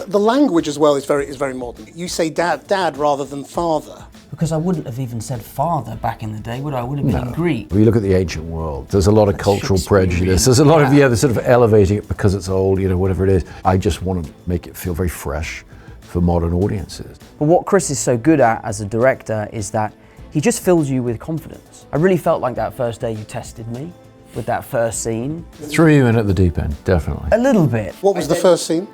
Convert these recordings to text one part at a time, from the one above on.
The language as well is very modern. You say dad rather than father. Because I wouldn't have even said father back in the day, would I? I would have been in Greek. When you look at the ancient world, there's a lot of cultural prejudice. There's a lot of, the sort of elevating it because it's old, whatever it is. I just want to make it feel very fresh for modern audiences. But what Chris is so good at as a director is that he just fills you with confidence. I really felt like that first day you tested me with that first scene. Threw you in at the deep end, definitely. A little bit. What was the first scene?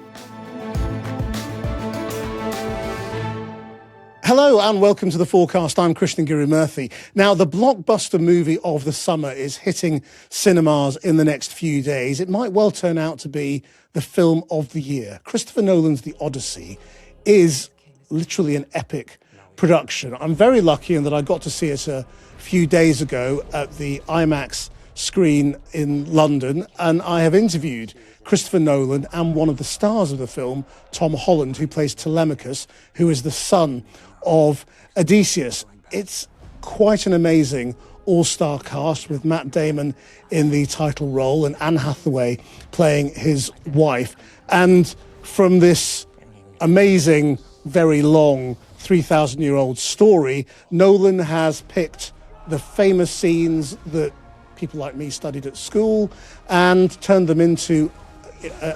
Hello and welcome to the Fourcast. I'm Krishnan Guru-Murthy. Now, the blockbuster movie of the summer is hitting cinemas in the next few days. It might well turn out to be the film of the year. Christopher Nolan's The Odyssey is literally an epic production. I'm very lucky in that I got to see it a few days ago at the IMAX screen in London, and I have interviewed Christopher Nolan and one of the stars of the film, Tom Holland, who plays Telemachus, who is the son of Odysseus. It's quite an amazing all-star cast with Matt Damon in the title role and Anne Hathaway playing his wife. And from this amazing, very long 3,000-year-old story, Nolan has picked the famous scenes that people like me studied at school and turned them into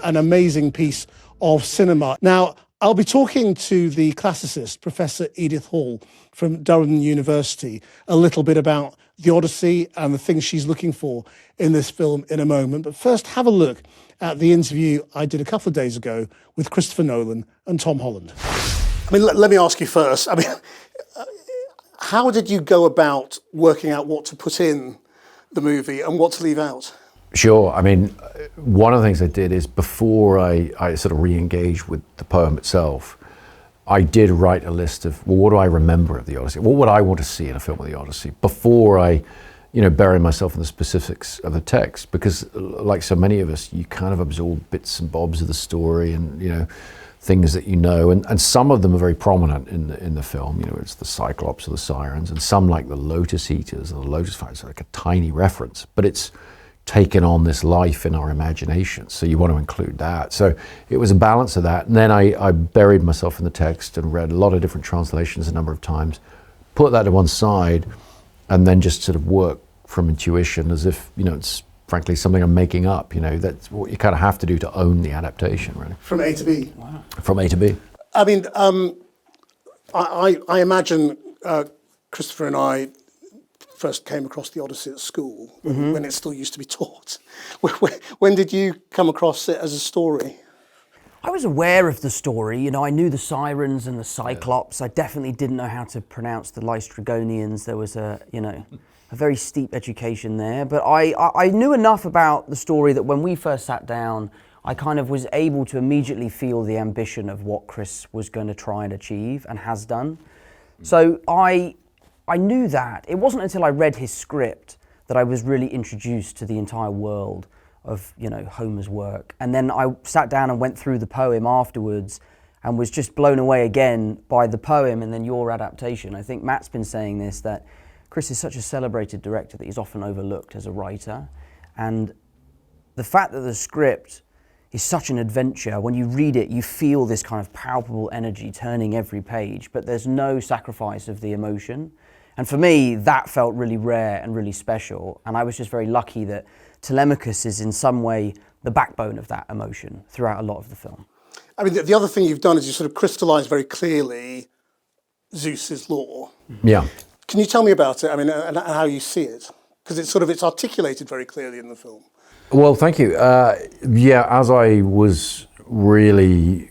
an amazing piece of cinema. Now, I'll be talking to the classicist, Professor Edith Hall from Durham University, a little bit about The Odyssey and the things she's looking for in this film in a moment. But first, have a look at the interview I did a couple of days ago with Christopher Nolan and Tom Holland. I mean, let me ask you first. I mean, how did you go about working out what to put in the movie and what to leave out? Sure. I mean, one of the things I did is before I sort of re-engaged with the poem itself, I did write a list of, well, what do I remember of the Odyssey? What would I want to see in a film of the Odyssey before I, bury myself in the specifics of the text? Because like so many of us, you kind of absorb bits and bobs of the story and, things that and some of them are very prominent in the film. It's the Cyclops or the Sirens, and some like the Lotus Eaters or the Lotus Fighters, like a tiny reference, but it's taken on this life in our imagination, so you want to include that. So it was a balance of that, and then I buried myself in the text and read a lot of different translations a number of times, put that to one side, and then just sort of work from intuition as if, it's frankly something I'm making up. That's what you kind of have to do to own the adaptation, really. From A to B. Wow. From A to B. I mean, I imagine Christopher and I first came across the Odyssey at school, when it still used to be taught. When did you come across it as a story? I was aware of the story. I knew the Sirens and the Cyclops. I definitely didn't know how to pronounce the Lystrigonians. There was a very steep education there. But I knew enough about the story that when we first sat down, I kind of was able to immediately feel the ambition of what Chris was going to try and achieve and has done. So I knew that. It wasn't until I read his script that I was really introduced to the entire world of, Homer's work. And then I sat down and went through the poem afterwards and was just blown away again by the poem and then your adaptation. I think Matt's been saying this, that Chris is such a celebrated director that he's often overlooked as a writer. And the fact that the script is such an adventure, when you read it, you feel this kind of palpable energy turning every page, but there's no sacrifice of the emotion. And for me, that felt really rare and really special. And I was just very lucky that Telemachus is in some way the backbone of that emotion throughout a lot of the film. I mean, the other thing you've done is you sort of crystallise very clearly Zeus's law. Yeah. Can you tell me about it? I mean, and how you see it? Because it's articulated very clearly in the film. Well, thank you. As I was really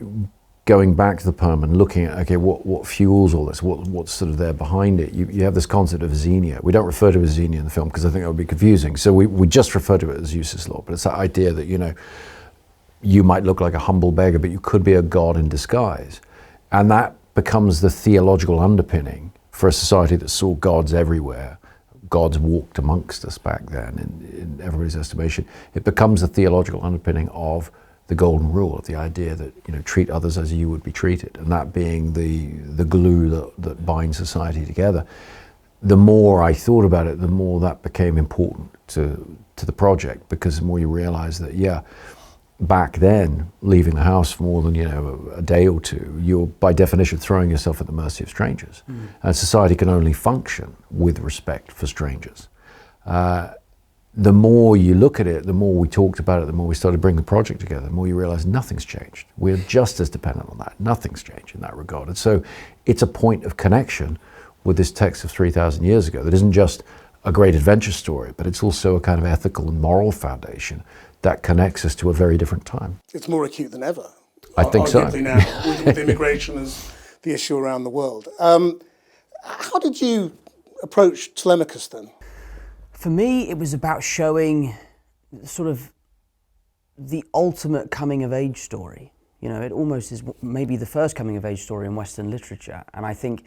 going back to the poem and looking at, okay, what fuels all this? What's sort of there behind it? You have this concept of Xenia. We don't refer to it as Xenia in the film because I think that would be confusing. So we just refer to it as Zeus's law. But it's that idea that, you might look like a humble beggar, but you could be a god in disguise. And that becomes the theological underpinning for a society that saw gods everywhere. Gods walked amongst us back then in everybody's estimation. It becomes the theological underpinning of the golden rule, of the idea that, treat others as you would be treated, and that being the glue that binds society together. The more I thought about it, the more that became important to the project, because the more you realize that, back then, leaving the house for more than a day or two, you're by definition throwing yourself at the mercy of strangers. And society can only function with respect for strangers. The more you look at it, the more we talked about it, the more we started bringing the project together, the more you realize nothing's changed. We're just as dependent on that. Nothing's changed in that regard. And so it's a point of connection with this text of 3,000 years ago that isn't just a great adventure story, but it's also a kind of ethical and moral foundation that connects us to a very different time. It's more acute than ever. I think so. Now, with immigration as the issue around the world. How did you approach Telemachus then? For me, it was about showing sort of the ultimate coming-of-age story. It almost is maybe the first coming-of-age story in Western literature. And I think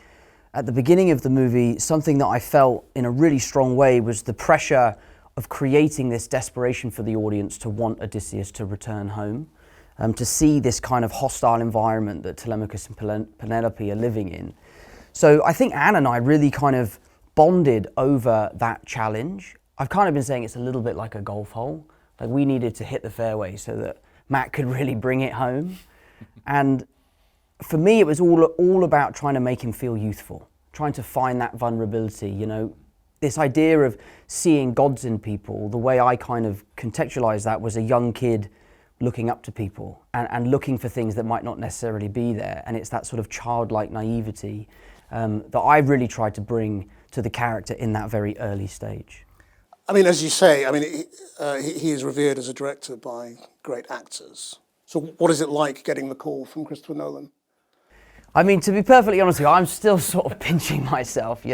at the beginning of the movie, something that I felt in a really strong way was the pressure of creating this desperation for the audience to want Odysseus to return home, to see this kind of hostile environment that Telemachus and Penelope are living in. So I think Anne and I really kind of bonded over that challenge. I've kind of been saying it's a little bit like a golf hole. Like we needed to hit the fairway so that Matt could really bring it home. And for me, it was all about trying to make him feel youthful, trying to find that vulnerability, this idea of seeing gods in people. The way I kind of contextualized that was a young kid looking up to people and looking for things that might not necessarily be there. And it's that sort of childlike naivety that I really tried to bring to the character in that very early stage. I mean, as you say, he is revered as a director by great actors. So what is it like getting the call from Christopher Nolan? I mean, to be perfectly honest with you, I'm still sort of pinching myself,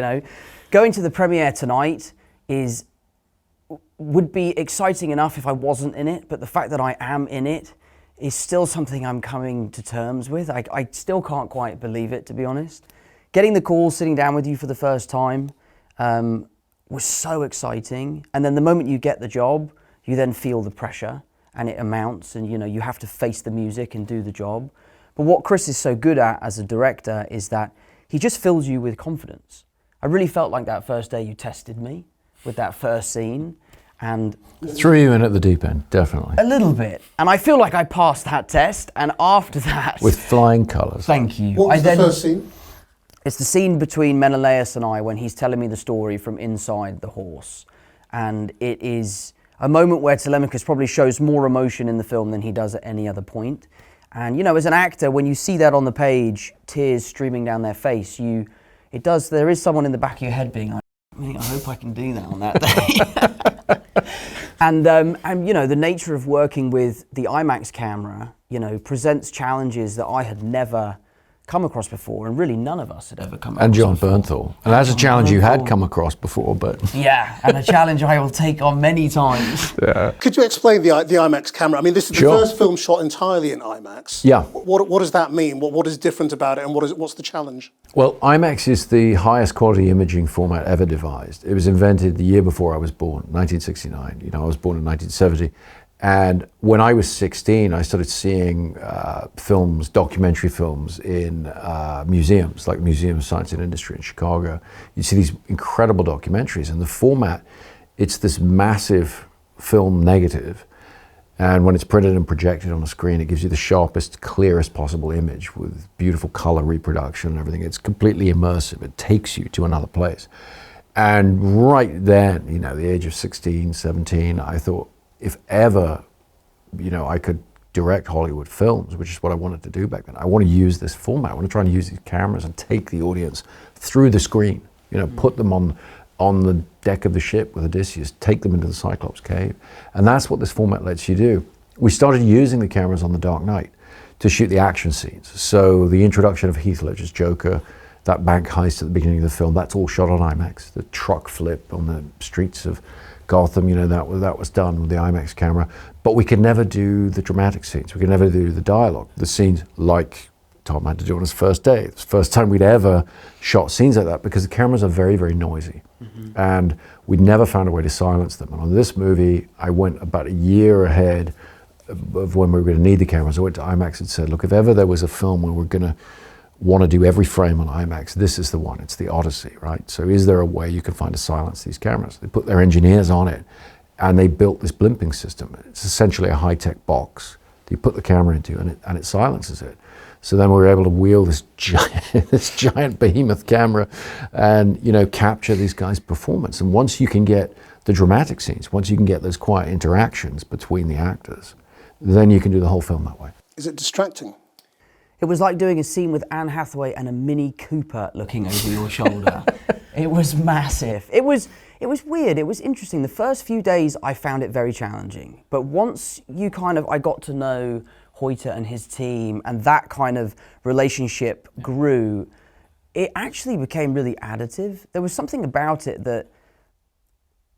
Going to the premiere tonight would be exciting enough if I wasn't in it, but the fact that I am in it is still something I'm coming to terms with. I still can't quite believe it, to be honest. Getting the call, sitting down with you for the first time, was so exciting. And then the moment you get the job, you then feel the pressure and it amounts and you have to face the music and do the job. But what Chris is so good at as a director is that he just fills you with confidence. I really felt like that first day you tested me with that first scene and threw you in at the deep end, definitely. A little bit. And I feel like I passed that test, and after that... With flying colours. Thank you. What was the first scene? It's the scene between Menelaus and I when he's telling me the story from inside the horse. And it is a moment where Telemachus probably shows more emotion in the film than he does at any other point. And as an actor, when you see that on the page, tears streaming down their face, there is someone in the back of your head being like, I hope I can do that on that day. and the nature of working with the IMAX camera, presents challenges that I had never come across before, and really none of us had ever come across. And John before. Bernthal. And that's a challenge you had come across before, but... Yeah, and a challenge I will take on many times. Yeah. Could you explain the IMAX camera? I mean, this is the first film shot entirely in IMAX. Yeah. What does that mean? What is different about it, and what's the challenge? Well, IMAX is the highest quality imaging format ever devised. It was invented the year before I was born, 1969. I was born in 1970. And when I was 16, I started seeing films, documentary films in museums, like Museum of Science and Industry in Chicago. You see these incredible documentaries, and the format, it's this massive film negative. And when it's printed and projected on a screen, it gives you the sharpest, clearest possible image with beautiful color reproduction and everything. It's completely immersive. It takes you to another place. And right then, the age of 16, 17, I thought, if ever, I could direct Hollywood films, which is what I wanted to do back then. I want to use this format. I want to try and use these cameras and take the audience through the screen, put them on the deck of the ship with Odysseus, take them into the Cyclops cave. And that's what this format lets you do. We started using the cameras on The Dark Knight to shoot the action scenes. So the introduction of Heath Ledger's Joker, that bank heist at the beginning of the film, that's all shot on IMAX. The truck flip on the streets of Gotham, that was done with the IMAX camera. But we could never do the dramatic scenes. We could never do the dialogue. The scenes like Tom had to do on his first day. It's the first time we'd ever shot scenes like that because the cameras are very, very noisy. Mm-hmm. And we'd never found a way to silence them. And on this movie, I went about a year ahead of when we were going to need the cameras. I went to IMAX and said, look, if ever there was a film where we're going to want to do every frame on IMAX, this is the one. It's the Odyssey, right? So is there a way you can find to silence these cameras? They put their engineers on it and they built this blimping system. It's essentially a high-tech box you put the camera into, and it silences it. So then we were able to wheel this giant behemoth camera and, capture these guys' performance. And once you can get the dramatic scenes, once you can get those quiet interactions between the actors, then you can do the whole film that way. Is it distracting? It was like doing a scene with Anne Hathaway and a Mini Cooper looking over your shoulder. It was massive. It was weird. It was interesting. The first few days I found it very challenging. But once I got to know Hoyte and his team, and that kind of relationship grew, it actually became really additive. There was something about it that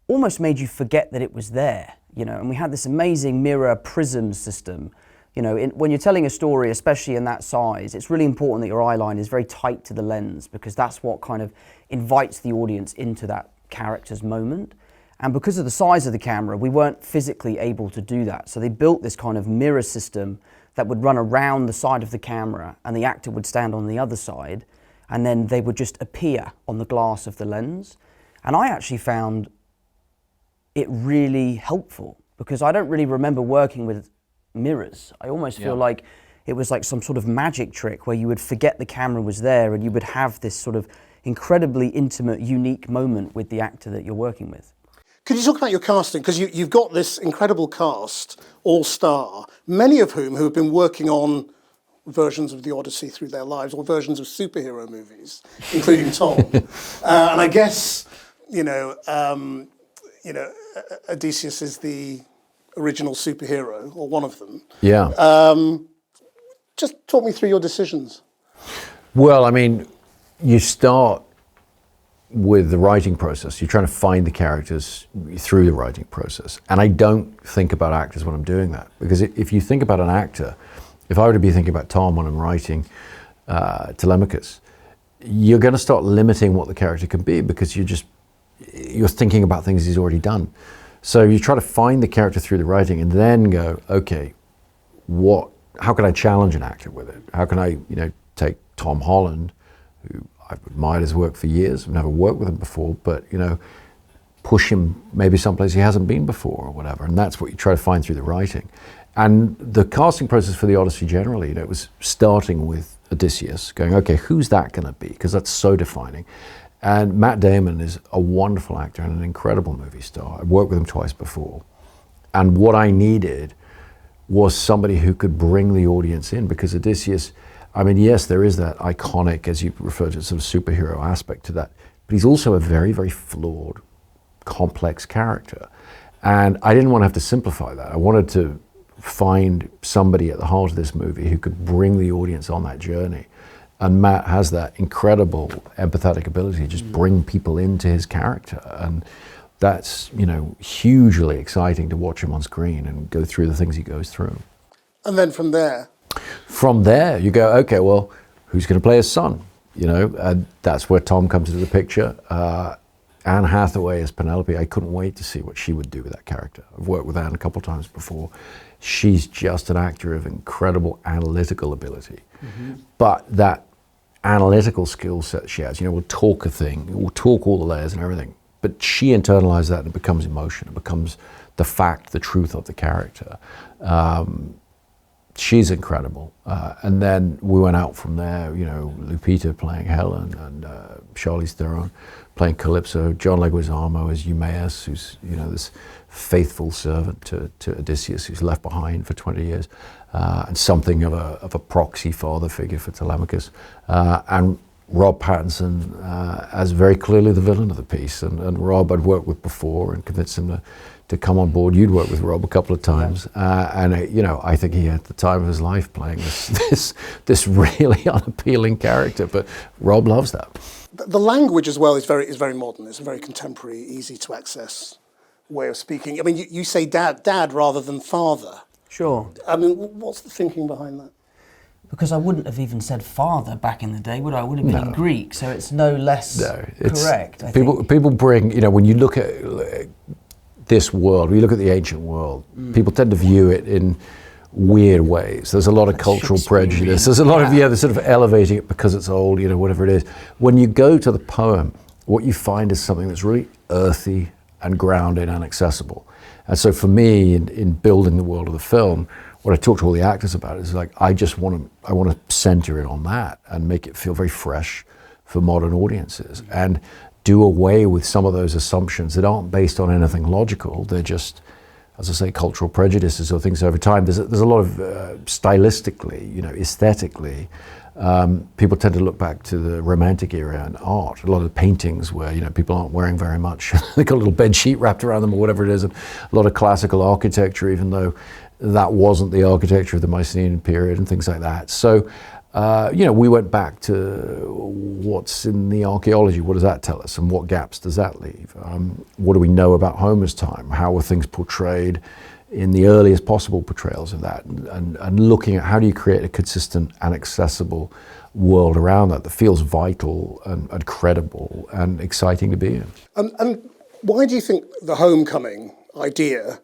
almost made you forget that it was there, and we had this amazing mirror prism system. When you're telling a story, especially in that size, it's really important that your eye line is very tight to the lens, because that's what kind of invites the audience into that character's moment. And because of the size of the camera, we weren't physically able to do that. So they built this kind of mirror system that would run around the side of the camera, and the actor would stand on the other side, and then they would just appear on the glass of the lens. And I actually found it really helpful, because I don't really remember working with mirrors. I almost feel like it was like some sort of magic trick where you would forget the camera was there, and you would have this sort of incredibly intimate, unique moment with the actor that you're working with. Could you talk about your casting? Because you've got this incredible cast, all-star, many of whom who have been working on versions of the Odyssey through their lives, or versions of superhero movies, including Tom. And I guess, Odysseus is the original superhero, or one of them. Yeah. Just talk me through your decisions. Well, I mean, you start with the writing process. You're trying to find the characters through the writing process. And I don't think about actors when I'm doing that. Because if you think about an actor, if I were to be thinking about Tom when I'm writing Telemachus, you're going to start limiting what the character can be, because you're thinking about things he's already done. So you try to find the character through the writing and then go, okay, how can I challenge an actor with it? How can I, take Tom Holland, who I've admired his work for years. I've never worked with him before, but push him maybe someplace he hasn't been before or whatever. And that's what you try to find through the writing. And the casting process for the Odyssey generally, it was starting with Odysseus, going, okay, who's that going to be? Because that's so defining. And Matt Damon is a wonderful actor and an incredible movie star. I've worked with him twice before. And what I needed was somebody who could bring the audience in, because Odysseus, I mean, yes, there is that iconic, as you refer to, sort of superhero aspect to that, but he's also a very, very flawed, complex character. And I didn't want to have to simplify that. I wanted to find somebody at the heart of this movie who could bring the audience on that journey. And Matt has that incredible empathetic ability to just bring people into his character. And that's, hugely exciting to watch him on screen and go through the things he goes through. And then from there? From there, you go, okay, well, who's going to play his son? And that's where Tom comes into the picture. Anne Hathaway as Penelope, I couldn't wait to see what she would do with that character. I've worked with Anne a couple of times before. She's just an actor of incredible analytical ability. Mm-hmm. But that analytical skill set she has, will talk a thing, will talk all the layers and everything. But she internalizes that and it becomes emotion. It becomes the fact, the truth of the character. She's incredible. And then we went out from there, Lupita playing Helen and Charlize Theron playing Calypso, John Leguizamo as Eumaeus, who's, this faithful servant to Odysseus, who's left behind for 20 years, and something of a proxy father figure for Telemachus. And Rob Pattinson as very clearly the villain of the piece. And Rob I'd worked with before and convinced him to come on board. You'd worked with Rob a couple of times. And I think he had the time of his life playing this really unappealing character, but Rob loves that. The language as well is very modern. It's a very contemporary, easy to access way of speaking. I mean, you say dad rather than father. Sure. I mean, what's the thinking behind that? Because I wouldn't have even said father back in the day, would I? I would have been in Greek, so it's no less correct. People bring, when you look at this world, when you look at the ancient world, people tend to view it in weird ways. There's a lot of cultural prejudice. There's a lot of, they're sort of elevating it because it's old, whatever it is. When you go to the poem, what you find is something that's really earthy and grounded and accessible. And so for me, in building the world of the film, what I talk to all the actors about is like, I want to center it on that and make it feel very fresh for modern audiences, and do away with some of those assumptions that aren't based on anything logical. They're just, as I say, cultural prejudices or things over time. There's a lot of stylistically, aesthetically, people tend to look back to the Romantic era in art. A lot of paintings where people aren't wearing very much. They've got a little bed sheet wrapped around them or whatever it is. And a lot of classical architecture, even though that wasn't the architecture of the Mycenaean period and things like that. So, we went back to what's in the archaeology. What does that tell us, and what gaps does that leave? What do we know about Homer's time? How were things portrayed in the earliest possible portrayals of that? And looking at how do you create a consistent and accessible world around that feels vital and credible and exciting to be in. And why do you think the homecoming idea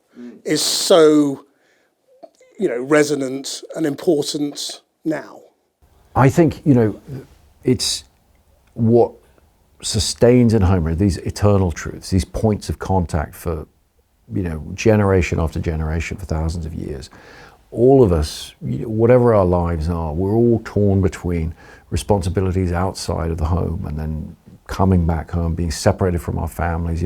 is so, resonant and important now? I think, it's what sustains in Homer these eternal truths, these points of contact for, generation after generation for thousands of years. All of us, whatever our lives are, we're all torn between responsibilities outside of the home and then coming back home, being separated from our families.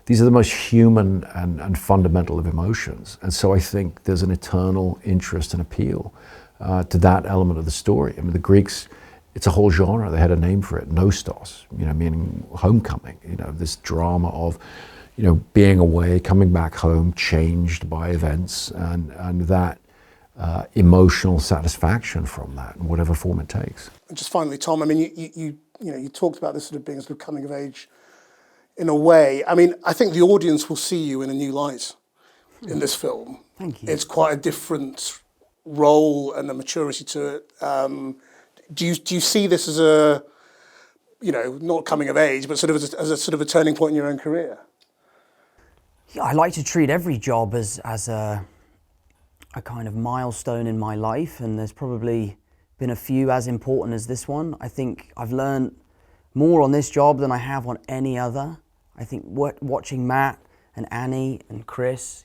These are the most human and fundamental of emotions. And so I think there's an eternal interest and appeal to that element of the story. I mean, the Greeks, it's a whole genre. They had a name for it, nostos, meaning homecoming. This drama of, being away, coming back home, changed by events, and that emotional satisfaction from that, in whatever form it takes. And just finally, Tom, I mean, you talked about this sort of being sort of coming of age in a way. I mean, I think the audience will see you in a new light in this film. Thank you. It's quite a different role and a maturity to it. Do you see this as a, not coming of age, but sort of as a sort of a turning point in your own career? Yeah, I like to treat every job as a kind of milestone in my life, and there's probably been a few as important as this one. I think I've learned more on this job than I have on any other. I think watching Matt and Annie and Chris,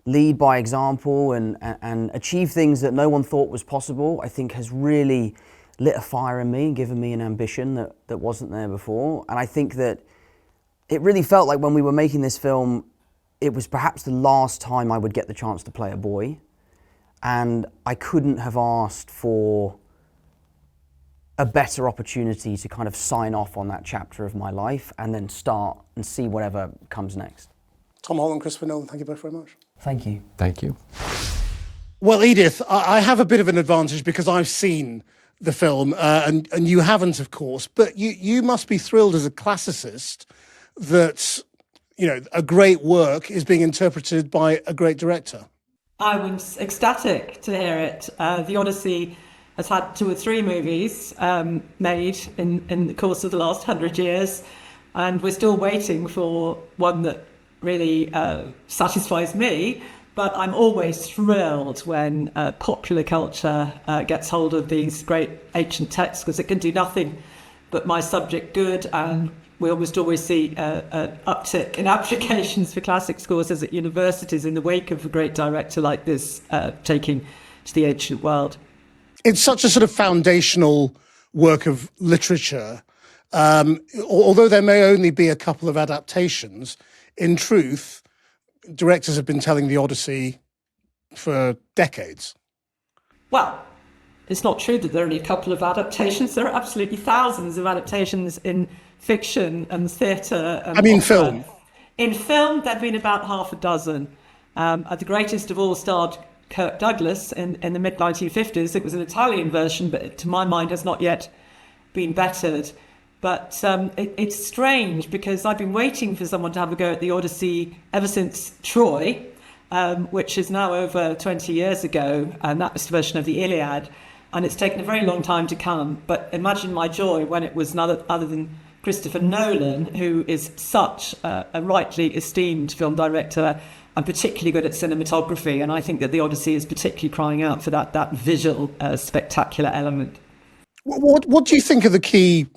lead by example and achieve things that no one thought was possible, I think has really lit a fire in me and given me an ambition that wasn't there before. And I think that it really felt like when we were making this film, it was perhaps the last time I would get the chance to play a boy. And I couldn't have asked for a better opportunity to kind of sign off on that chapter of my life and then start and see whatever comes next. Tom Holland, Krishnan Nolan, thank you both very much. Thank you. Thank you. Well, Edith, I have a bit of an advantage because I've seen the film and you haven't, of course, but you must be thrilled as a classicist that, a great work is being interpreted by a great director. I was ecstatic to hear it. The Odyssey has had 2 or 3 movies made in the course of the last 100 years, and we're still waiting for one that really satisfies me. But I'm always thrilled when popular culture gets hold of these great ancient texts, because it can do nothing but my subject good, and we almost always see an uptick in applications for classics courses at universities in the wake of a great director like this taking to the ancient world. It's such a sort of foundational work of literature. Although there may only be a couple of adaptations, in truth, directors have been telling the Odyssey for decades. Well, it's not true that there are only a couple of adaptations. There are absolutely thousands of adaptations in fiction and theatre. I mean, film. In film, there have been about half a dozen. The greatest of all starred Kirk Douglas in the mid-1950s. It was an Italian version, but to my mind has not yet been bettered. But it's strange because I've been waiting for someone to have a go at the Odyssey ever since Troy, which is now over 20 years ago, and that was the version of the Iliad. And it's taken a very long time to come. But imagine my joy when it was none other than Christopher Nolan, who is such a rightly esteemed film director and particularly good at cinematography. And I think that the Odyssey is particularly crying out for that visual, spectacular element. What do you think are the key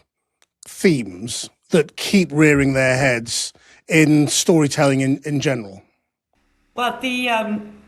themes that keep rearing their heads in storytelling in general? Well,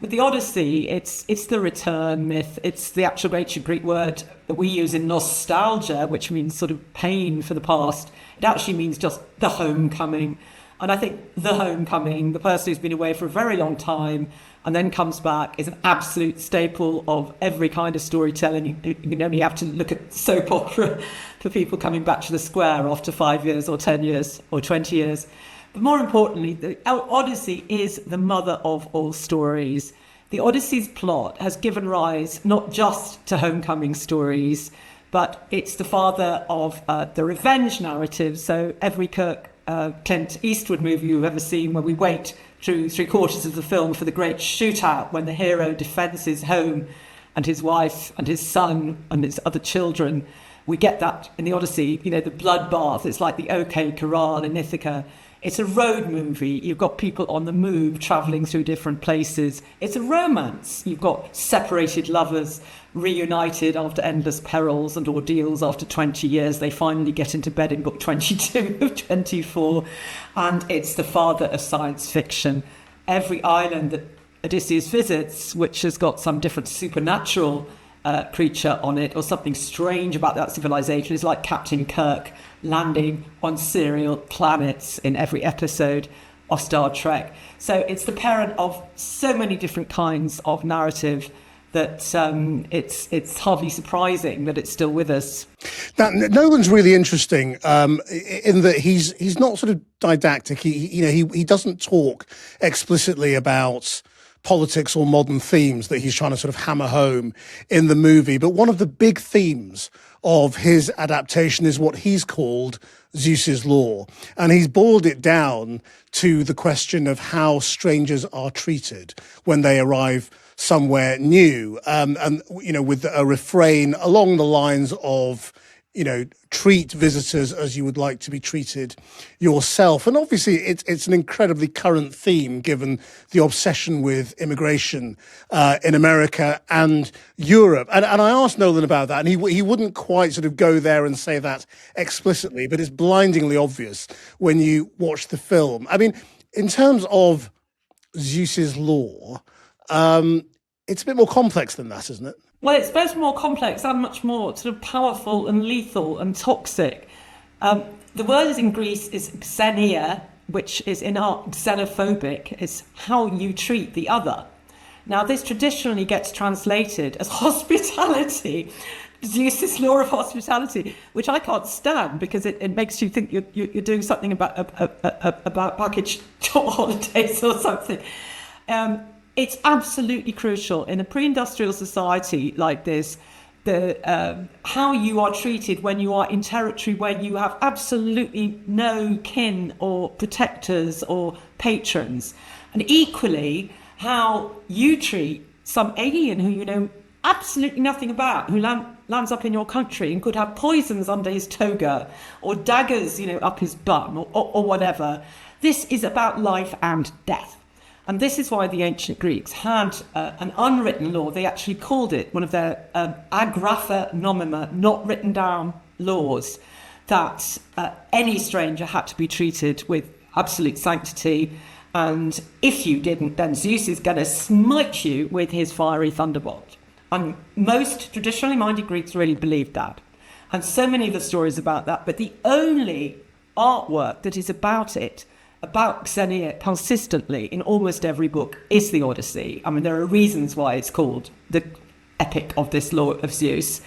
with the Odyssey, it's the return myth. It's the actual ancient Greek word that we use in nostalgia, which means sort of pain for the past. It actually means just the homecoming. And I think the homecoming, the person who's been away for a very long time and then comes back, is an absolute staple of every kind of storytelling. You only have to look at soap opera for people coming back to the square after 5 years or 10 years or 20 years. But more importantly, the Odyssey is the mother of all stories. The Odyssey's plot has given rise not just to homecoming stories, but it's the father of the revenge narrative. So every Clint Eastwood movie you've ever seen, where we wait through 3/4 of the film for the great shootout when the hero defends his home and his wife and his son and his other children, we get that in the Odyssey. You know, the bloodbath. It's like the OK Corral in Ithaca. It's a road movie. You've got people on the move, travelling through different places. It's a romance. You've got separated lovers reunited after endless perils and ordeals. After 20 years, they finally get into bed in book 22 of 24. And it's the father of science fiction. Every island that Odysseus visits, which has got some different supernatural creature on it or something strange about that civilization, is like Captain Kirk landing on serial planets in every episode of Star Trek. So it's the parent of so many different kinds of narrative that it's hardly surprising that it's still with us. Now, Nolan's really interesting in that he's not sort of didactic. He doesn't talk explicitly about politics or modern themes that he's trying to sort of hammer home in the movie. But one of the big themes of his adaptation is what he's called Zeus's law. And he's boiled it down to the question of how strangers are treated when they arrive somewhere new. With a refrain along the lines of, treat visitors as you would like to be treated yourself. And obviously it's an incredibly current theme given the obsession with immigration in America and Europe. And I asked Nolan about that, and he wouldn't quite sort of go there and say that explicitly, but it's blindingly obvious when you watch the film. I mean, in terms of Zeus's law, it's a bit more complex than that, isn't it? Well, it's both more complex and much more sort of powerful and lethal and toxic. The word in Greece is xenia, which is in art xenophobic. It's how you treat the other. Now, this traditionally gets translated as hospitality, Zeus's law of hospitality, which I can't stand because it makes you think you're doing something about package holidays or something. It's absolutely crucial in a pre-industrial society like this, how you are treated when you are in territory where you have absolutely no kin or protectors or patrons. And equally, how you treat some alien who you know absolutely nothing about, who lands up in your country and could have poisons under his toga or daggers, up his bum or whatever. This is about life and death. And this is why the ancient Greeks had an unwritten law. They actually called it one of their agrapha nomima, not written down laws, that any stranger had to be treated with absolute sanctity. And if you didn't, then Zeus is going to smite you with his fiery thunderbolt. And most traditionally minded Greeks really believed that. And so many of the stories about that. But the only artwork that is about xenia consistently in almost every book is the Odyssey. I mean, there are reasons why it's called the epic of this law of Zeus.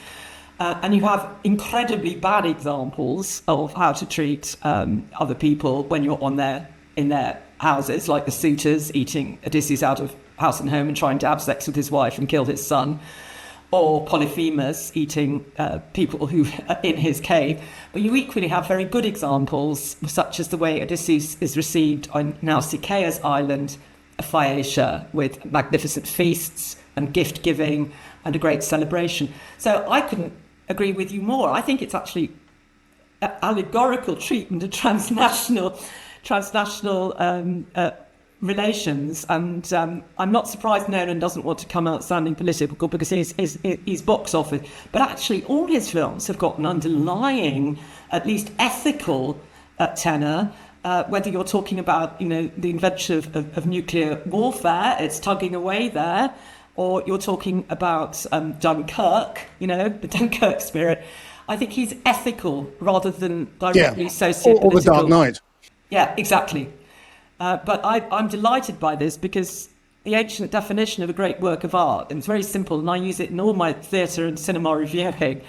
And you have incredibly bad examples of how to treat other people when you're in their houses, like the suitors eating Odysseus out of house and home and trying to have sex with his wife and kill his son, or Polyphemus eating people who are in his cave. But you equally have very good examples, such as the way Odysseus is received on Nausicaa's island, Phaeacia, with magnificent feasts and gift-giving and a great celebration. So I couldn't agree with you more. I think it's actually allegorical treatment of transnational relations, and I'm not surprised Nolan doesn't want to come out sounding political because he's box office, but actually all his films have got an underlying, at least ethical tenor, whether you're talking about, the invention of nuclear warfare, it's tugging away there, or you're talking about Dunkirk, the Dunkirk spirit. I think he's ethical rather than directly sociopolitical. Or The Dark Knight. Yeah, exactly. But I'm delighted by this because the ancient definition of a great work of art, and it's very simple, and I use it in all my theatre and cinema reviewing,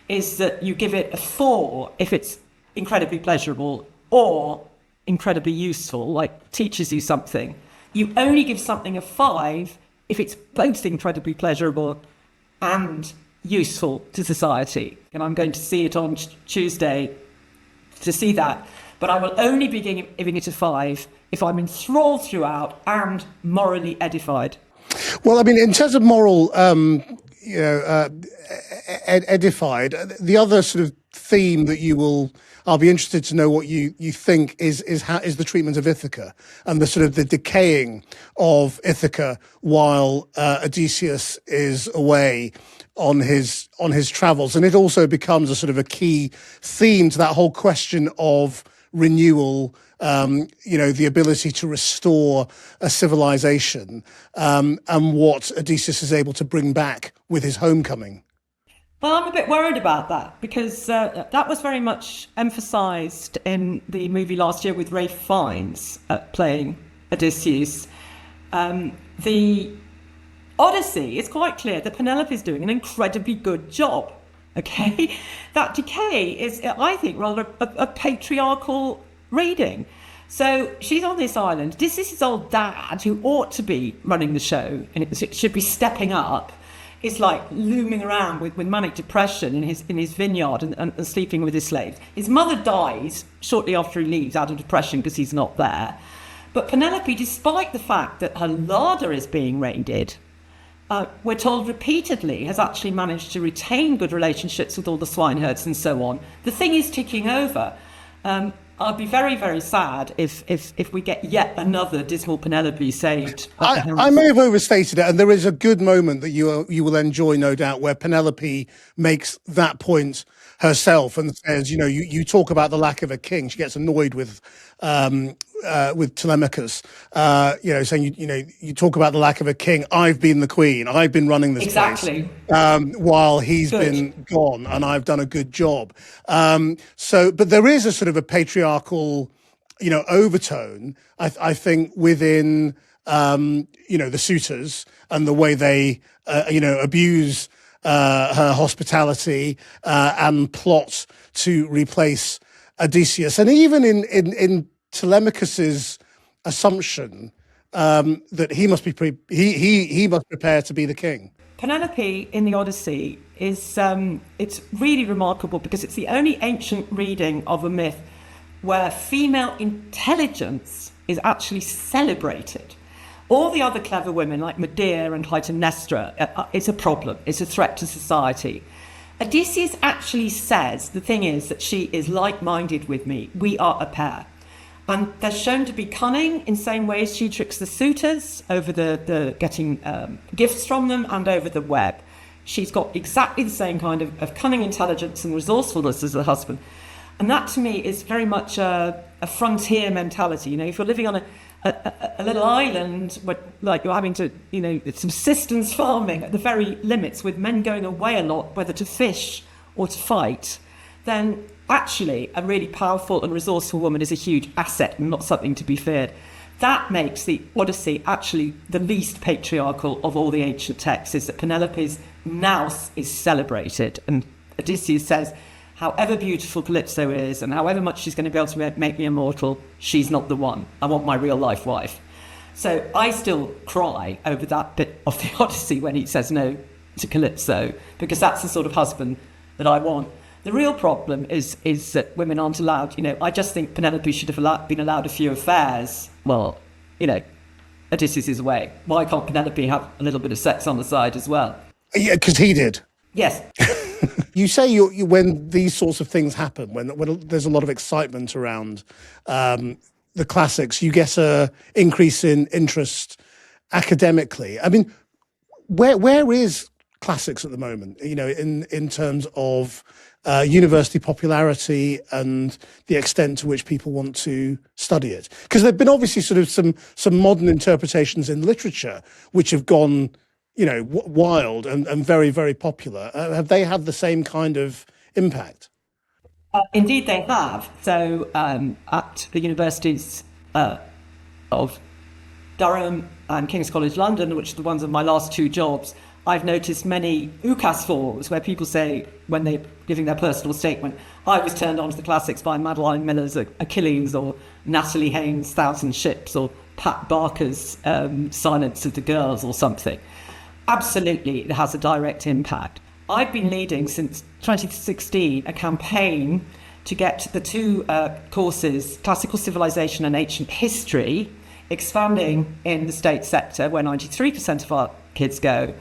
is that you give it a 4 if it's incredibly pleasurable or incredibly useful, like teaches you something. You only give something a 5 if it's both incredibly pleasurable and useful to society. And I'm going to see it on Tuesday to see that. But I will only be giving it a 5 if I'm enthralled throughout and morally edified. Well, I mean, in terms of moral, edified, the other sort of theme that I'll be interested to know what you think is the treatment of Ithaca and the sort of the decaying of Ithaca while Odysseus is away on his travels. And it also becomes a sort of a key theme to that whole question of renewal, the ability to restore a civilization, and what Odysseus is able to bring back with his homecoming. Well, I'm a bit worried about that because that was very much emphasised in the movie last year with Ralph Fiennes playing Odysseus. The Odyssey, it's quite clear that Penelope is doing an incredibly good job. Okay, that decay is, I think, rather a patriarchal reading. So she's on this island. This is his old dad, who ought to be running the show, and it should be stepping up. Is like looming around with manic depression in his vineyard and sleeping with his slaves. His mother dies shortly after he leaves out of depression because he's not there. But Penelope, despite the fact that her larder is being raided, we're told repeatedly has actually managed to retain good relationships with all the swineherds and so on. The thing is ticking over. I'd be very, very sad if we get yet another dismal Penelope saved. I may have overstated it, and there is a good moment that you will enjoy, no doubt, where Penelope makes that point herself and says, you talk about the lack of a king. She gets annoyed with Telemachus, saying, you talk about the lack of a king. I've been the queen. I've been running this place, while he's been gone, and I've done a good job. But there is a sort of a patriarchal, overtone, I think, within, the suitors and the way they, abuse her hospitality and plot to replace Odysseus. And even in Telemachus's assumption that he must he must prepare to be the king. Penelope in the Odyssey is it's really remarkable because it's the only ancient reading of a myth where female intelligence is actually celebrated. All the other clever women like Medea and Clytemnestra, it's a problem. It's a threat to society. Odysseus actually says the thing is that she is like-minded with me. We are a pair. And they're shown to be cunning in same ways she tricks the suitors over the getting gifts from them and over the web. She's got exactly the same kind of cunning intelligence and resourcefulness as her husband. And that to me is very much a frontier mentality. If you're living on a little island where, like, you're having to, subsistence farming at the very limits with men going away a lot, whether to fish or to fight, then actually a really powerful and resourceful woman is a huge asset and not something to be feared. That makes the Odyssey actually the least patriarchal of all the ancient texts, is that Penelope's nous is celebrated. And Odysseus says, however beautiful Calypso is and however much she's going to be able to make me immortal, she's not the one. I want my real life wife. So I still cry over that bit of the Odyssey when he says no to Calypso, because that's the sort of husband that I want. The real problem is that women aren't allowed, I just think Penelope should have been allowed a few affairs. Well, Odysseus is away. Why can't Penelope have a little bit of sex on the side as well? Yeah, because he did. Yes. You say when these sorts of things happen, when there's a lot of excitement around the classics, you get a increase in interest academically. I mean, where is classics at the moment, in terms of university popularity and the extent to which people want to study it? Because there have been obviously sort of some modern interpretations in literature which have gone, wild and very, very popular. Have they had the same kind of impact? Indeed, they have. So at the universities of Durham and King's College London, which are the ones of my last two jobs, I've noticed many UCAS forums where people say, when they're giving their personal statement, I was turned on to the classics by Madeline Miller's Achilles, or Natalie Haynes' Thousand Ships, or Pat Barker's Silence of the Girls, or something. Absolutely, it has a direct impact. I've been leading since 2016 a campaign to get the two courses, Classical Civilization and Ancient History, expanding in the state sector where 93% of our kids go.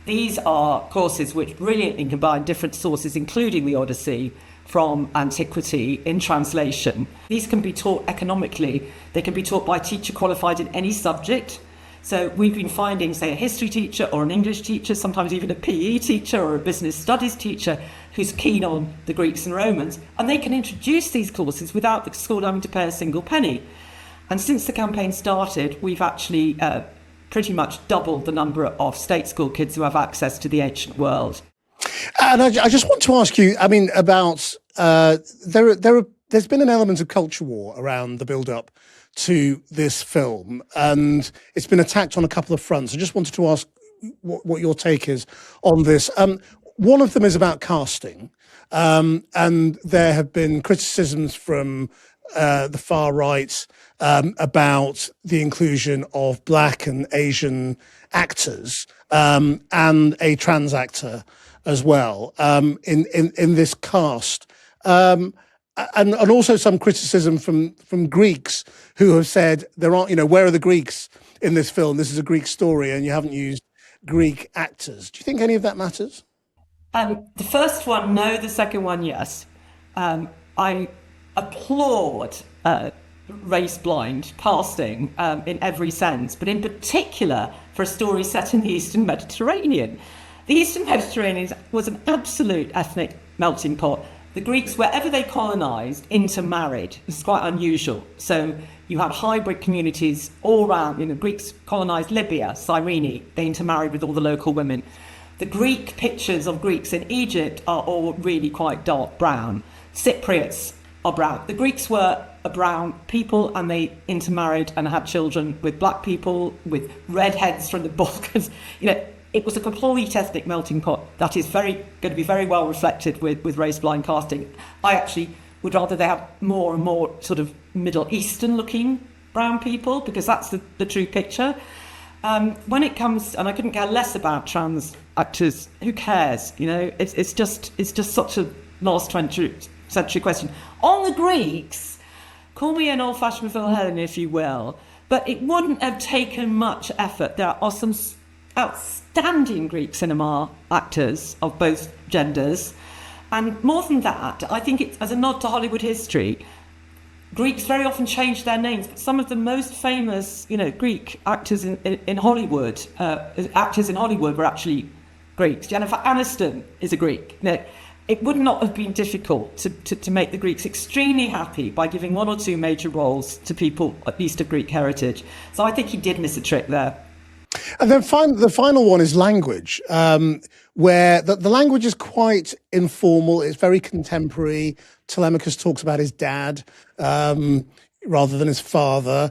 These are courses which brilliantly combine different sources, including the Odyssey, from antiquity in translation. These can be taught economically. They can be taught by a teacher qualified in any subject. So we've been finding, say, a history teacher or an English teacher, sometimes even a PE teacher or a business studies teacher who's keen on the Greeks and Romans, and they can introduce these courses without the school having to pay a single penny. And since the campaign started, we've actually pretty much doubled the number of state school kids who have access to the ancient world. And I just want to ask you, about there's been an element of culture war around the build-up to this film, and it's been attacked on a couple of fronts. I just wanted to ask what your take is on this. One of them is about casting, and there have been criticisms from the far right about the inclusion of Black and Asian actors and a trans actor as well in this cast. And also some criticism from Greeks who have said there aren't, where are the Greeks in this film? This is a Greek story and you haven't used Greek actors. Do you think any of that matters? The first one, no. The second one, yes. I applaud race-blind casting in every sense, but in particular for a story set in the Eastern Mediterranean. The Eastern Mediterranean was an absolute ethnic melting pot. The Greeks, wherever they colonised, intermarried. It's quite unusual. So you had hybrid communities all around. Greeks colonised Libya, Cyrene. They intermarried with all the local women. The Greek pictures of Greeks in Egypt are all really quite dark brown. Cypriots are brown. The Greeks were a brown people, and they intermarried and had children with black people, with redheads from the Balkans. It was a complete ethnic melting pot that is going to be very well reflected with race-blind casting. I actually would rather they have more and more sort of Middle Eastern-looking brown people, because that's the true picture. When it comes, and I couldn't care less about trans actors. Who cares? It's just such a last 20th century question. On the Greeks, call me an old-fashioned Philhellene if you will, but it wouldn't have taken much effort. There are some outstanding Greek cinema actors of both genders, and more than that, I think it's as a nod to Hollywood history. Greeks very often change their names, but some of the most famous, Greek actors in Hollywood, were actually Greeks. Jennifer Aniston is a Greek. It would not have been difficult to make the Greeks extremely happy by giving one or two major roles to people at least of Greek heritage. So I think he did miss a trick there. And then the final one is language, where the language is quite informal. It's very contemporary. Telemachus talks about his dad rather than his father.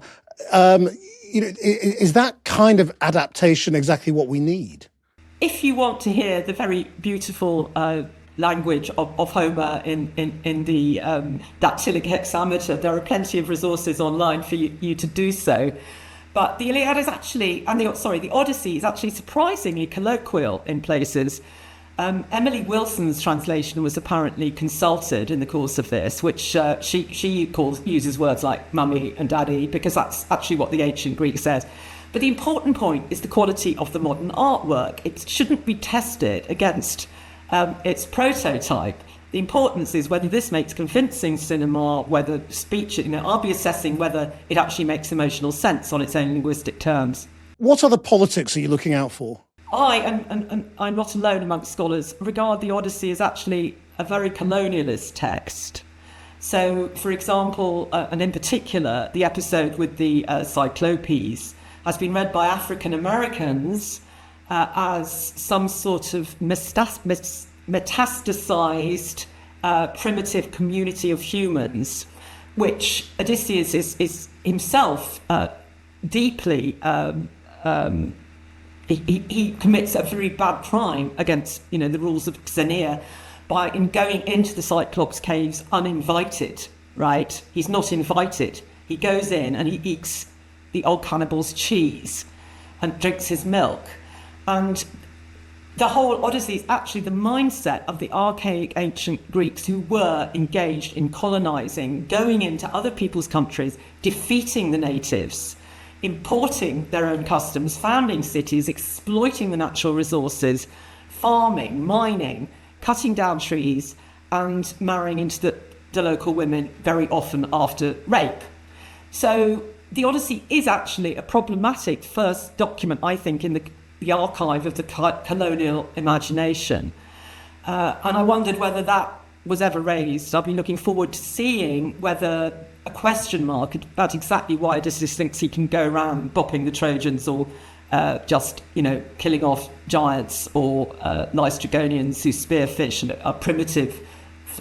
Is that kind of adaptation exactly what we need? If you want to hear the very beautiful language of Homer in the dactylic hexameter, there are plenty of resources online for you to do so. But the Iliad is actually, the Odyssey is actually surprisingly colloquial in places. Emily Wilson's translation was apparently consulted in the course of this, which she uses words like mummy and daddy, because that's actually what the ancient Greek says. But the important point is the quality of the modern artwork. It shouldn't be tested against its prototype. The importance is whether this makes convincing cinema, whether speech, I'll be assessing whether it actually makes emotional sense on its own linguistic terms. What other politics are you looking out for? and I'm not alone amongst scholars, regard the Odyssey as actually a very colonialist text. So, for example, and in particular, the episode with the Cyclopes has been read by African Americans as some sort of metastasized primitive community of humans, which Odysseus is himself deeply. He commits a very bad crime against, the rules of Xenia in going into the Cyclops caves uninvited, right? He's not invited. He goes in and he eats the old cannibal's cheese and drinks his milk. And the whole Odyssey is actually the mindset of the archaic ancient Greeks who were engaged in colonizing, going into other people's countries, defeating the natives, importing their own customs, founding cities, exploiting the natural resources, farming, mining, cutting down trees, and marrying into the local women, very often after rape. So the Odyssey is actually a problematic first document, I think, in the archive of the colonial imagination. And I wondered whether that was ever raised. I've been looking forward to seeing whether a question mark about exactly why Odysseus thinks he can go around bopping the Trojans or just, killing off giants or Lystrigonians who spear fish, a primitive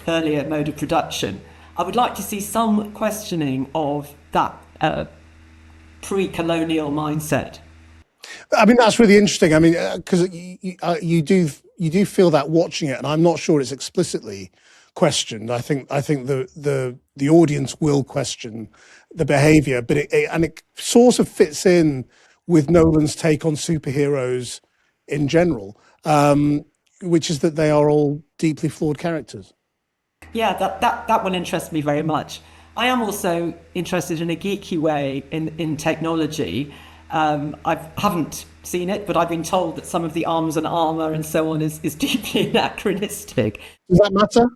earlier mode of production. I would like to see some questioning of that pre-colonial mindset. I mean, that's really interesting. I mean, because you do feel that watching it, and I'm not sure it's explicitly questioned. I think the audience will question the behavior, but it sort of fits in with Nolan's take on superheroes in general, which is that they are all deeply flawed characters. Yeah, that one interests me very much. I am also interested in a geeky way in technology. I haven't seen it, but I've been told that some of the arms and armour and so on is deeply anachronistic. Does that matter?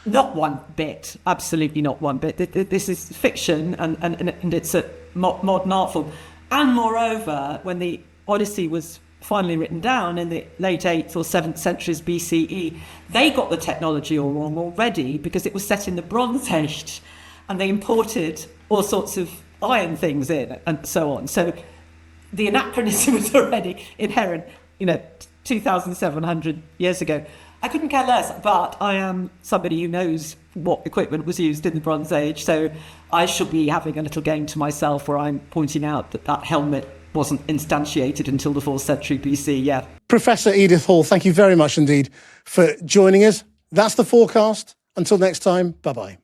Not one bit, absolutely not one bit. This is fiction and it's a modern art form. And moreover, when the Odyssey was finally written down in the late 8th or 7th centuries BCE, they got the technology all wrong already because it was set in the Bronze Age and they imported all sorts of iron things in and so on. So the anachronism was already inherent, 2,700 years ago. I couldn't care less, but I am somebody who knows what equipment was used in the Bronze Age, so I should be having a little game to myself where I'm pointing out that helmet wasn't instantiated until the 4th century BC, yeah. Professor Edith Hall, thank you very much indeed for joining us. That's the Fourcast. Until next time, bye-bye.